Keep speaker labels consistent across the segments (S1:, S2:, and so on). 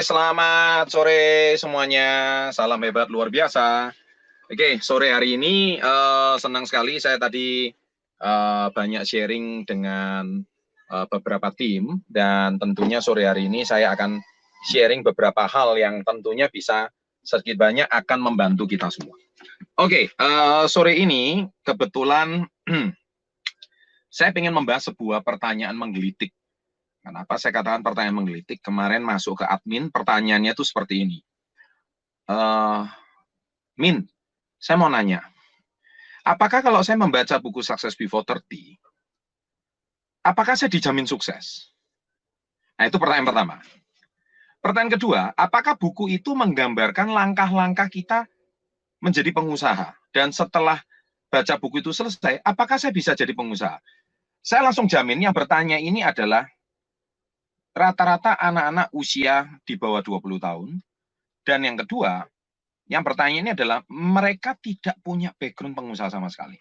S1: Selamat sore semuanya. Salam hebat luar biasa. Oke, sore hari ini senang sekali saya tadi banyak sharing dengan beberapa tim, dan tentunya sore hari ini saya akan sharing beberapa hal yang tentunya bisa sedikit banyak akan membantu kita semua. Oke, sore ini kebetulan saya ingin membahas sebuah pertanyaan menggelitik. Kenapa saya katakan pertanyaan menggelitik? Kemarin masuk ke admin, pertanyaannya tuh seperti ini. Min, saya mau nanya, apakah kalau saya membaca buku Success Before 30, apakah saya dijamin sukses? Nah, itu pertanyaan pertama. Pertanyaan kedua, apakah buku itu menggambarkan langkah-langkah kita menjadi pengusaha? Dan setelah baca buku itu selesai, apakah saya bisa jadi pengusaha? Saya langsung jamin yang bertanya ini adalah rata-rata anak-anak usia di bawah 20 tahun. Dan yang kedua, yang bertanya ini adalah mereka tidak punya background pengusaha sama sekali.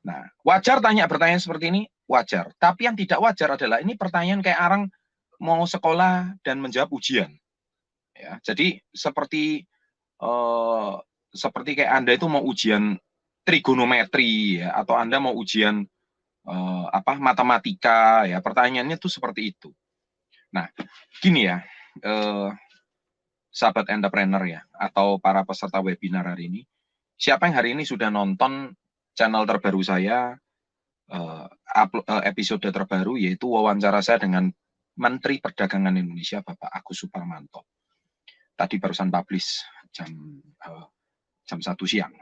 S1: Nah, wajar bertanyaan seperti ini, wajar. Tapi yang tidak wajar adalah ini pertanyaan kayak orang mau sekolah dan menjawab ujian. Ya, jadi seperti kayak Anda itu mau ujian trigonometri, ya, atau Anda mau ujian matematika, ya, pertanyaannya tuh seperti itu. Nah, gini ya, sahabat entrepreneur ya, atau para peserta webinar hari ini, siapa yang hari ini sudah nonton channel terbaru saya, episode terbaru, yaitu wawancara saya dengan Menteri Perdagangan Indonesia, Bapak Agus Suparmanto. Tadi barusan publish jam 1 siang,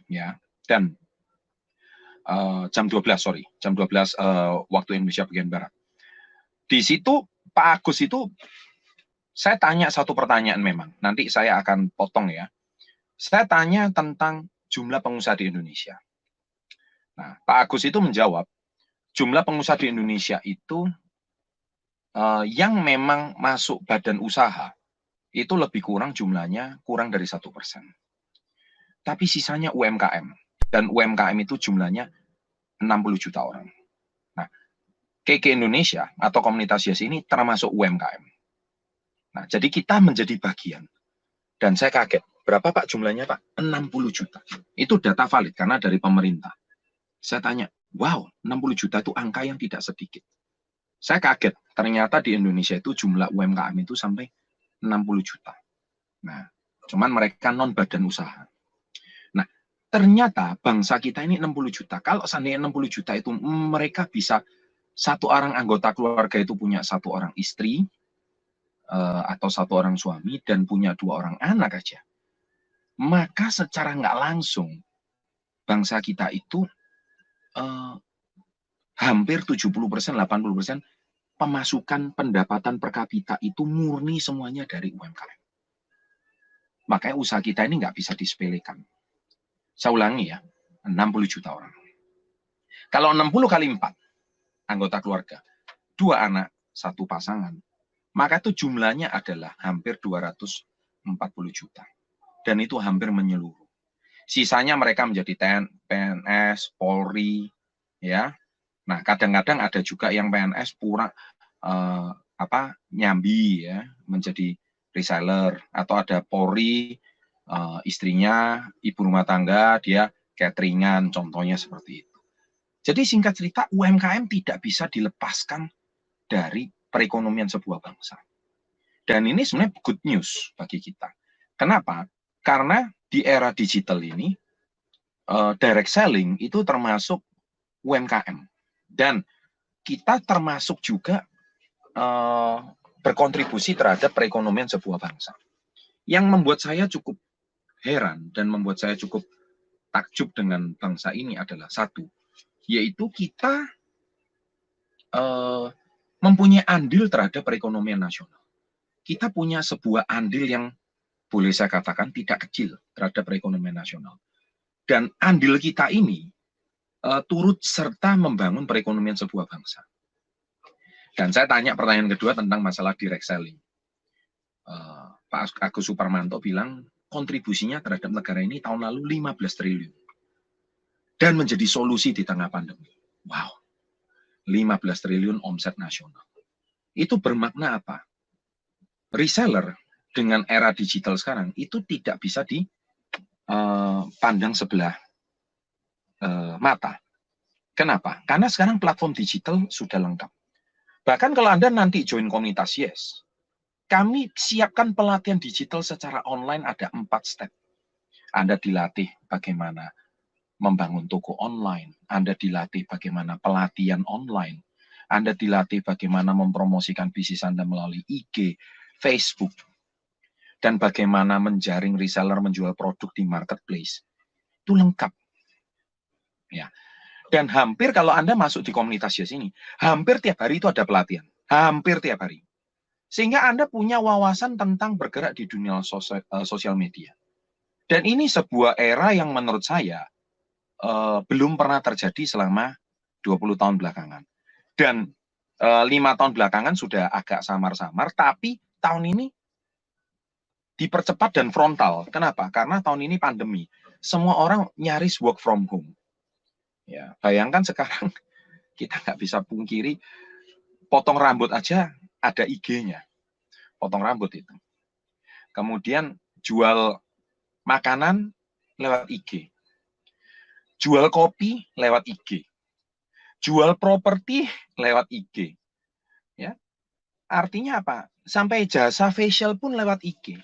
S1: ya, dan jam 12 waktu Indonesia bagian Barat. Di situ Pak Agus itu, saya tanya satu pertanyaan memang, nanti saya akan potong ya. Saya tanya tentang jumlah pengusaha di Indonesia. Nah, Pak Agus itu menjawab, jumlah pengusaha di Indonesia itu yang memang masuk badan usaha, itu lebih kurang jumlahnya, kurang dari 1%. Tapi sisanya UMKM. Dan UMKM itu jumlahnya 60 juta orang. Nah, KK Indonesia atau komunitas YES ini termasuk UMKM. Nah, jadi kita menjadi bagian. Dan saya kaget, berapa Pak jumlahnya Pak? 60 juta. Itu data valid karena dari pemerintah. Saya tanya, wow, 60 juta itu angka yang tidak sedikit. Saya kaget, ternyata di Indonesia itu jumlah UMKM itu sampai 60 juta. Nah, cuman mereka non badan usaha. Nah, ternyata bangsa kita ini 60 juta. Kalau seandainya 60 juta itu mereka bisa satu orang anggota keluarga itu punya satu orang istri, atau satu orang suami, dan punya 2 orang anak aja, maka secara nggak langsung bangsa kita itu hampir 70%, 80% pemasukan pendapatan per kapita itu murni semuanya dari UMKM. Makanya usaha kita ini nggak bisa disepelekan. Saya ulangi ya, 60 juta orang. Kalau 60 kali 4 anggota keluarga, 2 anak, 1 pasangan, maka itu jumlahnya adalah hampir 240 juta. Dan itu hampir menyeluruh. Sisanya mereka menjadi PNS, Polri, ya. Nah, kadang-kadang ada juga yang PNS nyambi ya, menjadi reseller, atau ada Polri, istrinya ibu rumah tangga, dia cateringan, contohnya seperti itu. Jadi singkat cerita, UMKM tidak bisa dilepaskan dari perekonomian sebuah bangsa. Dan ini sebenarnya good news bagi kita. Kenapa? Karena di era digital ini, direct selling itu termasuk UMKM. Dan kita termasuk juga berkontribusi terhadap perekonomian sebuah bangsa. Yang membuat saya cukup heran dan membuat saya cukup takjub dengan bangsa ini adalah satu, yaitu kita mempunyai andil terhadap perekonomian nasional. Kita punya sebuah andil yang boleh saya katakan tidak kecil terhadap perekonomian nasional. Dan andil kita ini turut serta membangun perekonomian sebuah bangsa. Dan saya tanya pertanyaan kedua tentang masalah direct selling. Pak Agus Suparmanto bilang kontribusinya terhadap negara ini tahun lalu 15 triliun. Dan menjadi solusi di tengah pandemi. Wow, 15 triliun omset nasional. Itu bermakna apa? Reseller dengan era digital sekarang itu tidak bisa dipandang sebelah mata. Kenapa? Karena sekarang platform digital sudah lengkap. Bahkan kalau Anda nanti join komunitas Yes, kami siapkan pelatihan digital secara online ada 4 step. Anda dilatih bagaimana membangun toko online, Anda dilatih bagaimana pelatihan online, Anda dilatih bagaimana mempromosikan bisnis Anda melalui IG, Facebook, dan bagaimana menjaring reseller menjual produk di marketplace. Itu lengkap. Ya. Dan hampir kalau Anda masuk di komunitas Yes ini, hampir tiap hari itu ada pelatihan. Hampir tiap hari. Sehingga Anda punya wawasan tentang bergerak di dunia sosial media. Dan ini sebuah era yang menurut saya belum pernah terjadi selama 20 tahun belakangan. Dan 5 tahun belakangan sudah agak samar-samar, tapi tahun ini dipercepat dan frontal. Kenapa? Karena tahun ini pandemi. Semua orang nyaris work from home. Ya, bayangkan sekarang kita nggak bisa pungkiri, potong rambut aja ada IG-nya. Potong rambut itu. Kemudian jual makanan lewat IG. Jual kopi lewat IG. Jual properti lewat IG. Ya. Artinya apa? Sampai jasa facial pun lewat IG.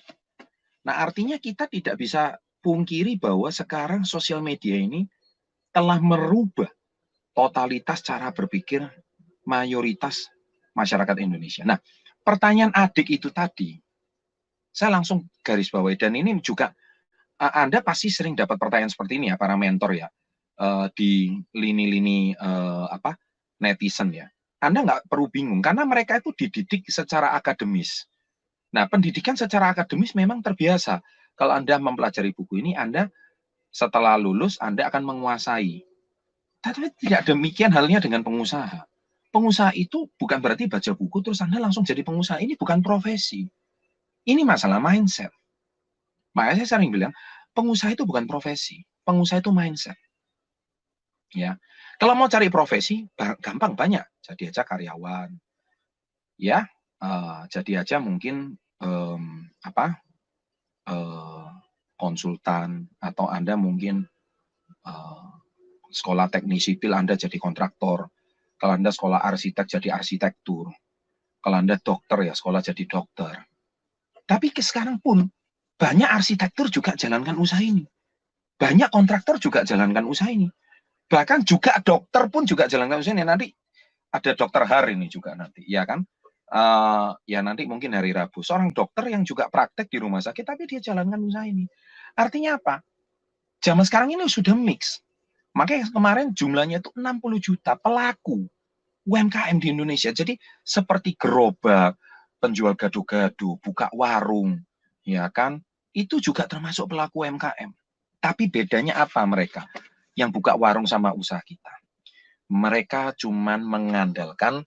S1: Nah, artinya kita tidak bisa pungkiri bahwa sekarang sosial media ini telah merubah totalitas cara berpikir mayoritas masyarakat Indonesia. Nah, pertanyaan adik itu tadi, saya langsung garis bawahi, dan ini juga Anda pasti sering dapat pertanyaan seperti ini ya, para mentor ya, di lini-lini netizen ya. Anda nggak perlu bingung, karena mereka itu dididik secara akademis. Nah, pendidikan secara akademis memang terbiasa. Kalau Anda mempelajari buku ini, Anda setelah lulus, Anda akan menguasai. Tapi tidak demikian halnya dengan pengusaha. Pengusaha itu bukan berarti baca buku terus Anda langsung jadi pengusaha. Ini bukan profesi. Ini masalah mindset. Makanya saya sering bilang, pengusaha itu bukan profesi. Pengusaha itu mindset. Ya, kalau mau cari profesi, gampang, banyak. Jadi aja karyawan. Ya, jadi aja mungkin konsultan, atau Anda mungkin sekolah teknik sipil, Anda jadi kontraktor. Kalau Anda sekolah arsitek, jadi arsitektur. Kalau Anda dokter, ya sekolah jadi dokter. Tapi sekarang pun, banyak arsitektur juga jalankan usaha ini. Banyak kontraktor juga jalankan usaha ini. Bahkan juga dokter pun juga jalankan usaha ini. Nanti ada dokter Har ini juga nanti, ya kan? Ya nanti mungkin hari Rabu. Seorang dokter yang juga praktek di rumah sakit, tapi dia jalankan usaha ini. Artinya apa? Zaman sekarang ini sudah mix. Makanya kemarin jumlahnya itu 60 juta pelaku UMKM di Indonesia. Jadi seperti gerobak, penjual gado-gado, buka warung, ya kan? Itu juga termasuk pelaku UMKM. Tapi bedanya apa mereka? Yang buka warung sama usaha kita. Mereka cuman mengandalkan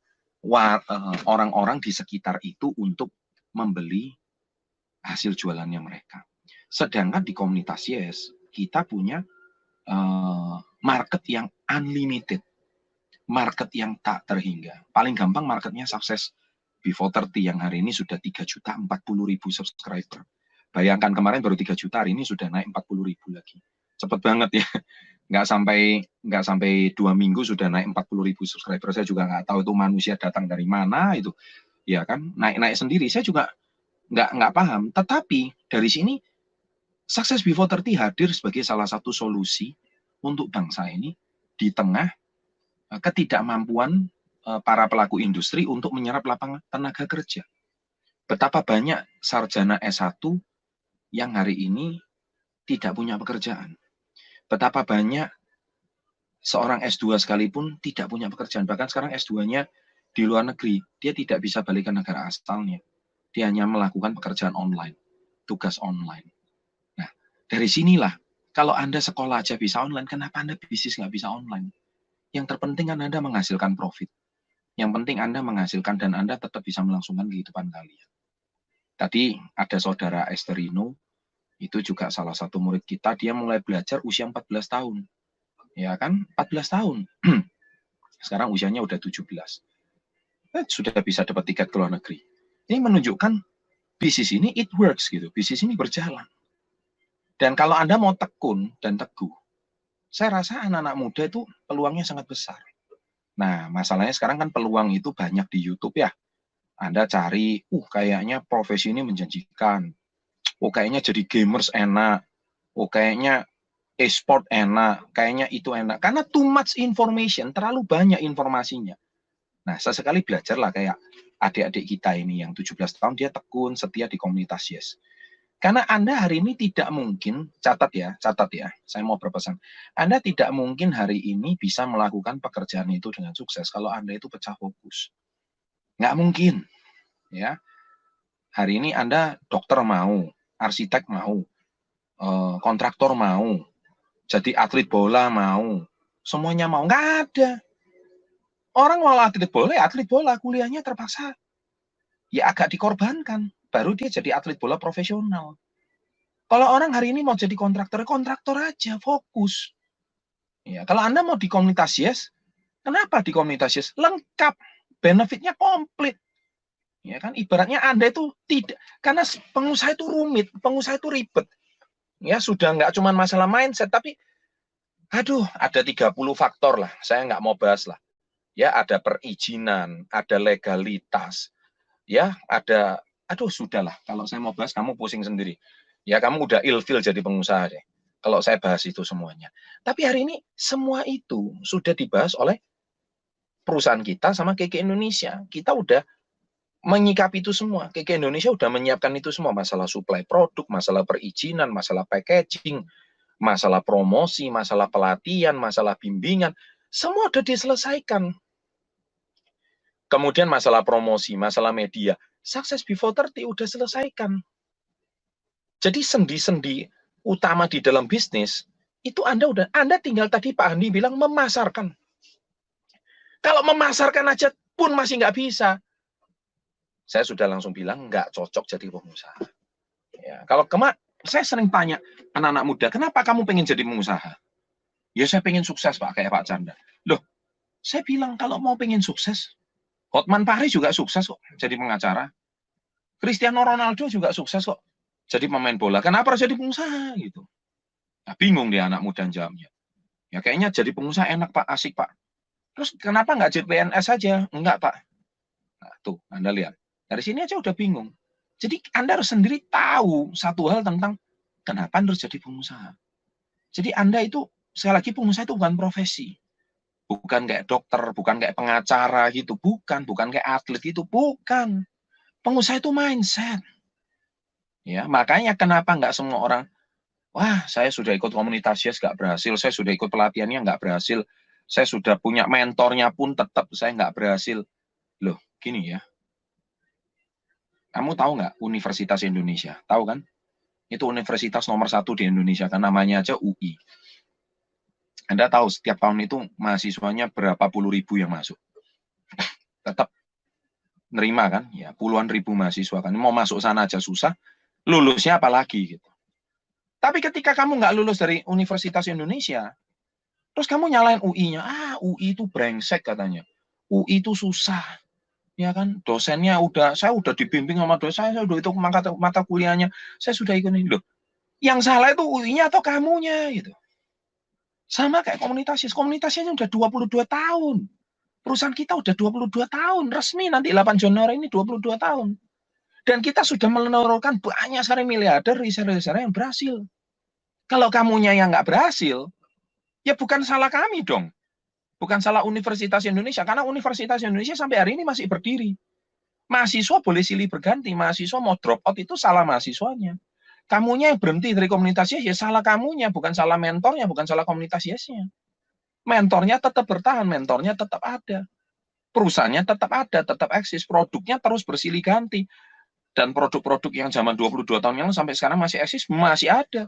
S1: orang-orang di sekitar itu untuk membeli hasil jualannya mereka. Sedangkan di komunitas Yes, kita punya market yang unlimited, market yang tak terhingga. Paling gampang marketnya sukses Before 30 yang hari ini sudah 3.040.000 subscriber. Bayangkan kemarin baru 3 juta, hari ini sudah naik 40.000 lagi. Cepet banget ya. Nggak sampai 2 minggu sudah naik 40.000 subscriber. Saya juga nggak tahu itu manusia datang dari mana itu. Ya kan, naik sendiri. Saya juga nggak paham. Tetapi dari sini Success Before 30 hadir sebagai salah satu solusi untuk bangsa ini di tengah ketidakmampuan para pelaku industri untuk menyerap lapangan tenaga kerja. Betapa banyak sarjana S1 yang hari ini tidak punya pekerjaan. Betapa banyak seorang S2 sekalipun tidak punya pekerjaan. Bahkan sekarang S2-nya di luar negeri, dia tidak bisa balik ke negara asalnya. Dia hanya melakukan pekerjaan online, tugas online. Nah, dari sinilah, kalau Anda sekolah aja bisa online, kenapa Anda bisnis nggak bisa online? Yang terpenting kan Anda menghasilkan profit. Yang penting Anda menghasilkan dan Anda tetap bisa melangsungkan kehidupan kalian. Tadi ada saudara Esterino, itu juga salah satu murid kita, dia mulai belajar usia 14 tahun. Ya kan, 14 tahun. Sekarang usianya udah 17. Sudah bisa dapat tiket ke luar negeri. Ini menunjukkan bisnis ini it works gitu, bisnis ini berjalan. Dan kalau Anda mau tekun dan teguh, saya rasa anak-anak muda itu peluangnya sangat besar. Nah, masalahnya sekarang kan peluang itu banyak di YouTube ya. Anda cari, kayaknya profesi ini menjanjikan. Kayaknya jadi gamers enak. Kayaknya e-sport enak. Kayaknya itu enak. Karena too much information, terlalu banyak informasinya. Nah, sesekali belajarlah kayak adik-adik kita ini yang 17 tahun, dia tekun, setia di komunitas Yes. Karena Anda hari ini tidak mungkin, catat ya, saya mau berpesan. Anda tidak mungkin hari ini bisa melakukan pekerjaan itu dengan sukses kalau Anda itu pecah fokus. Nggak mungkin. Ya. Hari ini Anda dokter mau, arsitek mau, kontraktor mau, jadi atlet bola mau, semuanya mau. Nggak ada. Orang mau atlet bola, kuliahnya terpaksa ya agak dikorbankan. Baru dia jadi atlet bola profesional. Kalau orang hari ini mau jadi kontraktor aja, fokus. Ya, kalau Anda mau di komunitas Yes, kenapa di komunitas Yes? Lengkap, benefitnya komplit. Ya kan, ibaratnya Anda itu tidak, karena pengusaha itu rumit, pengusaha itu ribet. Ya, sudah nggak cuma masalah mindset, tapi ada 30 faktor lah, saya nggak mau bahas lah. Ya, ada perizinan, ada legalitas, ya, ada, sudahlah, kalau saya mau bahas, kamu pusing sendiri. Ya, kamu udah ilfil jadi pengusaha deh, kalau saya bahas itu semuanya. Tapi hari ini, semua itu sudah dibahas oleh perusahaan kita sama KK Indonesia. Kita udah menyikapi itu semua. KK Indonesia udah menyiapkan itu semua. Masalah supply produk, masalah perizinan, masalah packaging, masalah promosi, masalah pelatihan, masalah bimbingan. Semua udah diselesaikan. Kemudian masalah promosi, masalah media. Success Before 30 udah selesaikan. Jadi sendi-sendi utama di dalam bisnis, itu Anda tinggal tadi Pak Andi bilang memasarkan. Kalau memasarkan aja pun masih nggak bisa. Saya sudah langsung bilang nggak cocok jadi pengusaha. Ya, kalau saya sering tanya anak-anak muda, kenapa kamu pengen jadi pengusaha? Ya saya pengen sukses Pak, kayak Pak Chandra. Loh, saya bilang kalau mau pengen sukses, Hotman Paris juga sukses kok jadi pengacara. Cristiano Ronaldo juga sukses kok jadi pemain bola. Kenapa harus jadi pengusaha gitu? Nah, bingung dia anak muda jawabnya. Ya kayaknya jadi pengusaha enak Pak, asik Pak. Terus kenapa nggak jadi PNS saja? Enggak Pak. Nah, tuh Anda lihat. Dari sini aja udah bingung. Jadi Anda harus sendiri tahu satu hal tentang kenapa Anda harus jadi pengusaha. Jadi Anda itu, sekali lagi pengusaha itu bukan profesi. Bukan kayak dokter, bukan kayak pengacara gitu. Bukan kayak atlet gitu. Bukan. Pengusaha itu mindset. Ya, makanya kenapa nggak semua orang, wah saya sudah ikut komunitas Yes nggak berhasil, saya sudah ikut pelatihannya nggak berhasil, saya sudah punya mentornya pun tetap saya nggak berhasil. Loh, gini ya. Kamu tahu nggak Universitas Indonesia? Tahu kan? Itu universitas nomor 1 di Indonesia, kan namanya aja UI. Anda tahu setiap tahun itu mahasiswanya berapa puluh ribu yang masuk. Tetap nerima kan? Ya, puluhan ribu mahasiswa kan. Mau masuk sana aja susah, lulusnya apalagi gitu. Tapi ketika kamu nggak lulus dari Universitas Indonesia, terus kamu nyalain UI-nya, UI itu brengsek katanya. UI itu susah. Ya kan, dosennya saya udah dibimbing sama dosen, saya udah itu mata kuliahnya, saya sudah ikut ini. Loh, yang salah itu UI-nya atau kamunya gitu. Sama kayak komunitasnya udah 22 tahun. Perusahaan kita udah 22 tahun, resmi nanti 8 Januari ini 22 tahun. Dan kita sudah menelurkan banyak sekali miliarder reseller yang berhasil. Kalau kamunya yang nggak berhasil, ya bukan salah kami dong. Bukan salah Universitas Indonesia, karena Universitas Indonesia sampai hari ini masih berdiri. Mahasiswa boleh silih berganti, mahasiswa mau drop out itu salah mahasiswanya. Kamunya yang berhenti dari komunitas Yes, ya salah kamunya, bukan salah mentornya, bukan salah komunitas Yes-nya. Mentornya tetap bertahan, mentornya tetap ada. Perusahaannya tetap ada, tetap eksis, produknya terus bersilih ganti. Dan produk-produk yang zaman 22 tahun yang lalu sampai sekarang masih eksis, masih ada.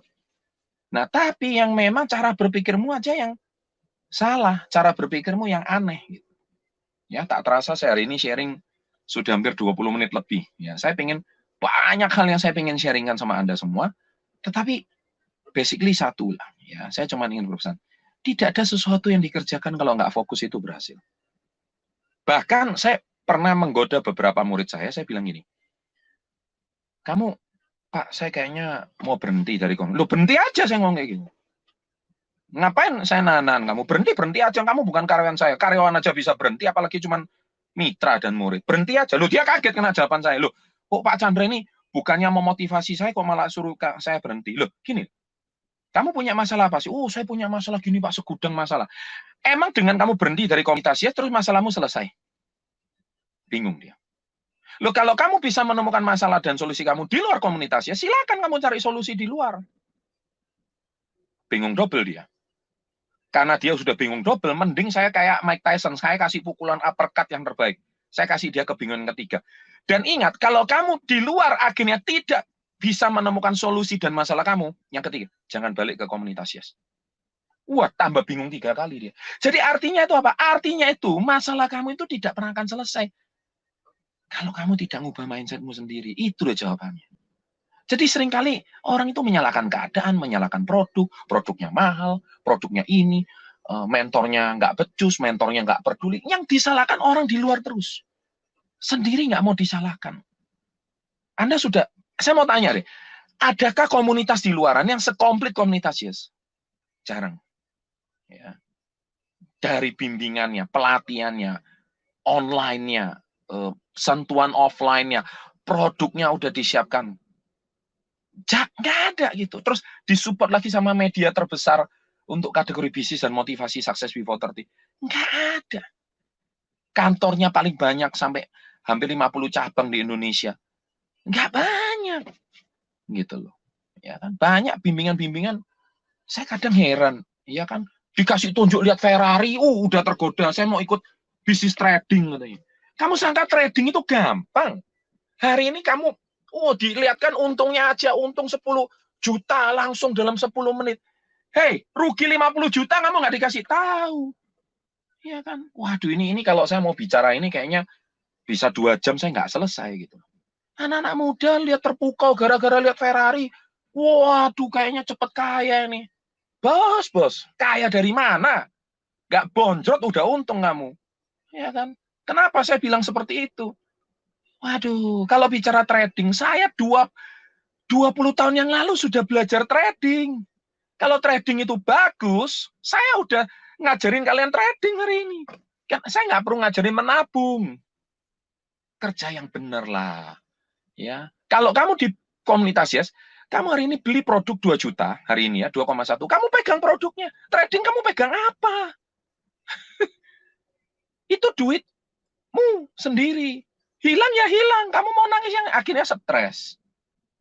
S1: Nah, tapi yang memang cara berpikirmu aja yang salah, cara berpikirmu yang aneh. Gitu. Ya, tak terasa saya hari ini sharing sudah hampir 20 menit lebih. Ya, saya pengen banyak hal yang saya pengen sharingkan sama Anda semua, tetapi basically satu lah. Ya, saya cuma ingin berpesan, tidak ada sesuatu yang dikerjakan kalau nggak fokus itu berhasil. Bahkan saya pernah menggoda beberapa murid saya bilang gini, kamu, Pak, saya kayaknya mau berhenti dari komunitas. Lo berhenti aja, saya ngomong kayak gitu. Ngapain saya nahan kamu? Berhenti aja, kamu bukan karyawan saya. Karyawan aja bisa berhenti, apalagi cuman mitra dan murid. Berhenti aja. Loh, dia kaget kena jawaban saya. Loh, kok Pak Chandra ini bukannya memotivasi saya, kok malah suruh saya berhenti? Loh, gini, kamu punya masalah apa sih? Oh, saya punya masalah gini, Pak, segudang masalah. Emang dengan kamu berhenti dari komunitas ya, terus masalahmu selesai? Bingung dia. Loh, kalau kamu bisa menemukan masalah dan solusi kamu di luar komunitas ya, silakan kamu cari solusi di luar. Bingung double dia. Karena dia sudah bingung double, mending saya kayak Mike Tyson, saya kasih pukulan uppercut yang terbaik. Saya kasih dia kebingungan ketiga. Dan ingat, kalau kamu di luar akhirnya tidak bisa menemukan solusi dan masalah kamu, yang ketiga, jangan balik ke komunitas yes. Wah, tambah bingung 3 kali dia. Jadi artinya itu apa? Artinya itu, masalah kamu itu tidak pernah akan selesai. Kalau kamu tidak ngubah mindsetmu sendiri, itu loh jawabannya. Jadi seringkali orang itu menyalahkan keadaan, menyalahkan produk, produknya mahal, produknya ini, mentornya nggak becus, mentornya nggak peduli. Yang disalahkan orang di luar terus. Sendiri nggak mau disalahkan. Anda sudah, saya mau tanya deh, adakah komunitas di luaran yang sekomplit komunitas Yes? Jarang. Ya. Dari bimbingannya, pelatihannya, online-nya, sentuhan offline-nya, produknya udah disiapkan. Nggak ada gitu. Terus disupport lagi sama media terbesar untuk kategori bisnis dan motivasi Success Before 30. Nggak ada. Kantornya paling banyak sampai hampir 50 cabang di Indonesia. Nggak banyak. Gitu loh. Ya kan? Banyak bimbingan-bimbingan. Saya kadang heran. Ya kan? Dikasih tunjuk lihat Ferrari. Udah tergoda. Saya mau ikut bisnis trading. Katanya. Kamu sangka trading itu gampang. Hari ini kamu dilihatkan untungnya aja, untung 10 juta langsung dalam 10 menit. Hei, rugi 50 juta kamu nggak dikasih tahu. Iya kan? Waduh, ini kalau saya mau bicara ini kayaknya bisa 2 jam saya nggak selesai gitu. Anak-anak muda lihat terpukau gara-gara lihat Ferrari. Waduh, kayaknya cepet kaya ini. Bos, kaya dari mana? Nggak bonjot udah untung kamu. Ya kan? Kenapa saya bilang seperti itu? Waduh, kalau bicara trading, saya 20 tahun yang lalu sudah belajar trading. Kalau trading itu bagus, saya udah ngajarin kalian trading hari ini. Saya nggak perlu ngajarin menabung. Kerja yang benar lah. Ya. Kalau kamu di komunitas yes, kamu hari ini beli produk 2 juta, hari ini ya, 2,1. Kamu pegang produknya. Trading kamu pegang apa? Itu duitmu sendiri. Hilang ya hilang. Kamu mau nangis yang akhirnya stres.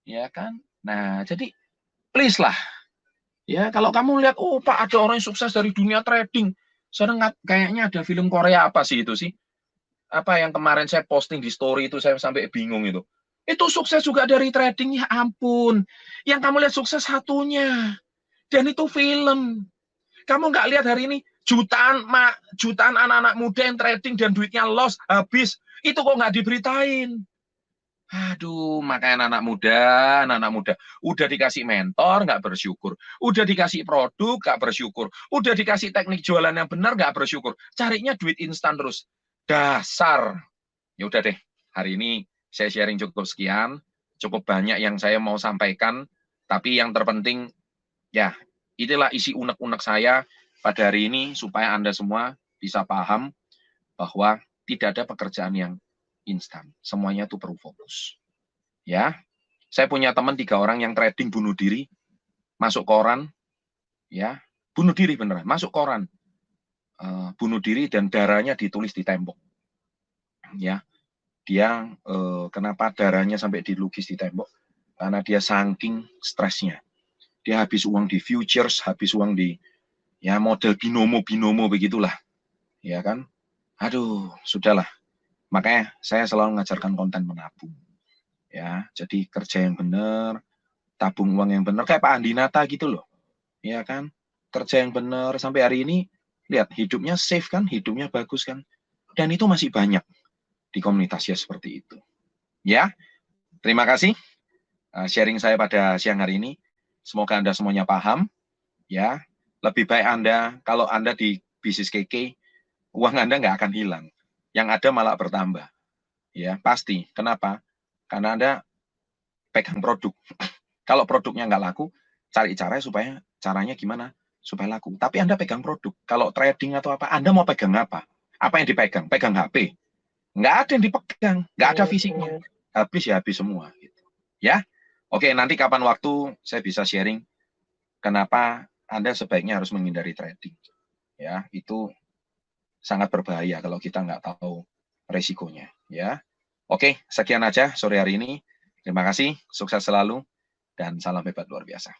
S1: Ya kan? Nah, jadi please lah. Ya, kalau kamu lihat, Pak, ada orang yang sukses dari dunia trading. Sekarang kayaknya ada film Korea apa sih itu sih? Apa yang kemarin saya posting di story itu saya sampai bingung itu. Itu sukses juga dari trading, ya ampun. Yang kamu lihat sukses satunya. Dan itu film. Kamu nggak lihat hari ini jutaan anak-anak muda yang trading dan duitnya loss, habis. Itu kok nggak diberitain. Aduh, makanya anak muda, udah dikasih mentor, nggak bersyukur. Udah dikasih produk, nggak bersyukur. Udah dikasih teknik jualan yang benar, nggak bersyukur. Carinya duit instan terus. Dasar. Ya udah deh, hari ini saya sharing cukup sekian. Cukup banyak yang saya mau sampaikan. Tapi yang terpenting, ya, itulah isi unek-unek saya pada hari ini, supaya Anda semua bisa paham bahwa tidak ada pekerjaan yang instan. Semuanya itu perlu fokus. Ya, saya punya teman 3 orang yang trading bunuh diri, masuk koran, ya, bunuh diri beneran, masuk koran, bunuh diri dan darahnya ditulis di tembok. Ya, dia kenapa darahnya sampai dilukis di tembok? Karena dia saking stresnya. Dia habis uang di futures, habis uang di ya model binomo begitulah. Ya kan? Aduh, sudahlah. Makanya saya selalu mengajarkan konten menabung. Ya, jadi kerja yang benar, tabung uang yang benar, kayak Pak Andinata gitu loh. Ya kan? Kerja yang benar sampai hari ini, lihat hidupnya safe kan, hidupnya bagus kan. Dan itu masih banyak di komunitasnya seperti itu. Ya, terima kasih sharing saya pada siang hari ini. Semoga Anda semuanya paham. Ya, lebih baik Anda, kalau Anda di bisnis KK, uang Anda nggak akan hilang. Yang ada malah bertambah. Ya, pasti. Kenapa? Karena Anda pegang produk. Kalau produknya nggak laku, cari caranya gimana supaya laku. Tapi Anda pegang produk. Kalau trading atau apa, Anda mau pegang apa? Apa yang dipegang? Pegang HP. Nggak ada yang dipegang, nggak ada fisiknya. Habis ya habis semua. Gitu. Ya, oke, nanti kapan waktu saya bisa sharing kenapa Anda sebaiknya harus menghindari trading. Ya, itu sangat berbahaya kalau kita nggak tahu resikonya. Ya, oke, sekian aja sore hari ini. Terima kasih, sukses selalu, dan salam hebat luar biasa.